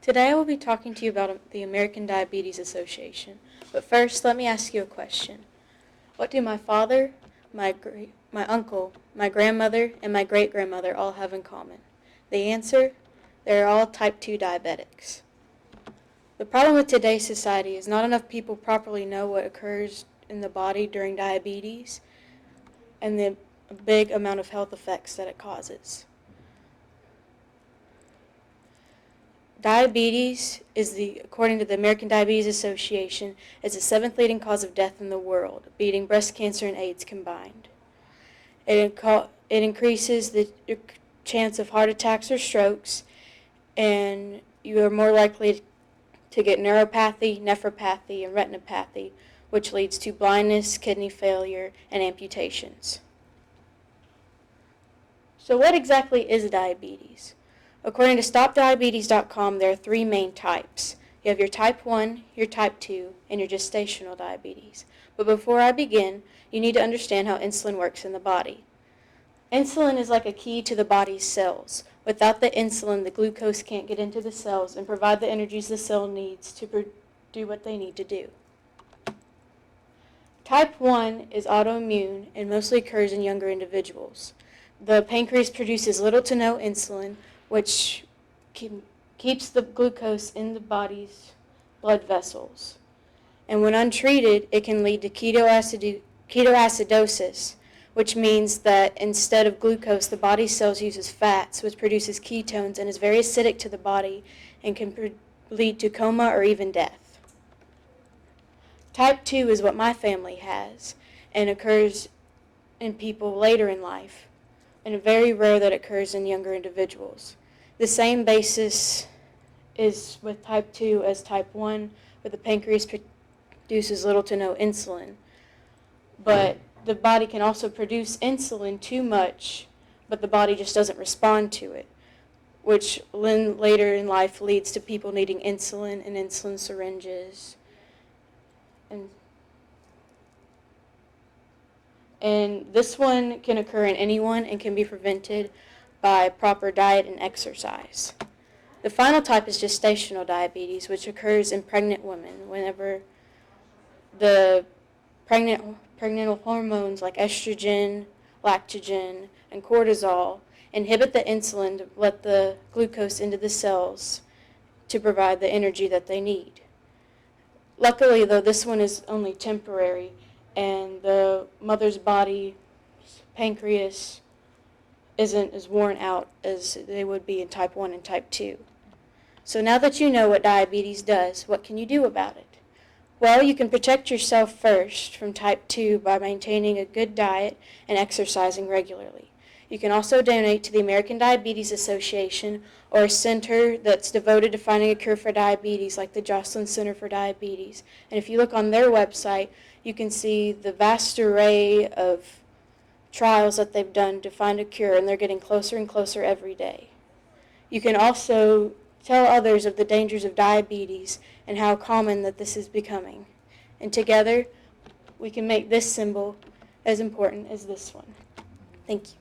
Today I will be talking to you about the American Diabetes Association. But first, let me ask you a question. What do my father, my uncle, my grandmother, and my great-grandmother all have in common? The answer? They're all type 2 diabetics. The problem with today's society is not enough people properly know what occurs in the body during diabetes and the big amount of health effects that it causes. Diabetes according to the American Diabetes Association, is the 7th leading cause of death in the world, beating breast cancer and AIDS combined. It increases the chance of heart attacks or strokes, and you are more likely to get neuropathy, nephropathy, and retinopathy, which leads to blindness, kidney failure, and amputations. So what exactly is diabetes? According to StopDiabetes.com, there are 3 main types. You have your type 1, your type 2, and your gestational diabetes. But before I begin, you need to understand how insulin works in the body. Insulin is like a key to the body's cells. Without the insulin, the glucose can't get into the cells and provide the energies the cell needs to do what they need to do. Type 1 is autoimmune and mostly occurs in younger individuals. The pancreas produces little to no insulin, which keeps the glucose in the body's blood vessels. And when untreated, it can lead to ketoacidosis, which means that instead of glucose, the body's cells uses fats, which produces ketones and is very acidic to the body and can lead to coma or even death. Type 2 is what my family has and occurs in people later in life, and very rare that it occurs in younger individuals. The same basis is with type 2 as type 1, where the pancreas produces little to no insulin. But the body can also produce insulin too much, but the body just doesn't respond to it, which later in life leads to people needing insulin and insulin syringes. And this one can occur in anyone and can be prevented by proper diet and exercise. The final type is gestational diabetes, which occurs in pregnant women whenever the prenatal hormones like estrogen, lactogen, and cortisol inhibit the insulin to let the glucose into the cells to provide the energy that they need. Luckily, though, this one is only temporary, and the mother's body, pancreas, isn't as worn out as they would be in type 1 and type 2. So now that you know what diabetes does, what can you do about it? Well, you can protect yourself first from type 2 by maintaining a good diet and exercising regularly. You can also donate to the American Diabetes Association or a center that's devoted to finding a cure for diabetes, like the Joslin Center for Diabetes. And if you look on their website, you can see the vast array of trials that they've done to find a cure, and they're getting closer and closer every day. You can also tell others of the dangers of diabetes and how common that this is becoming. And together, we can make this symbol as important as this one. Thank you.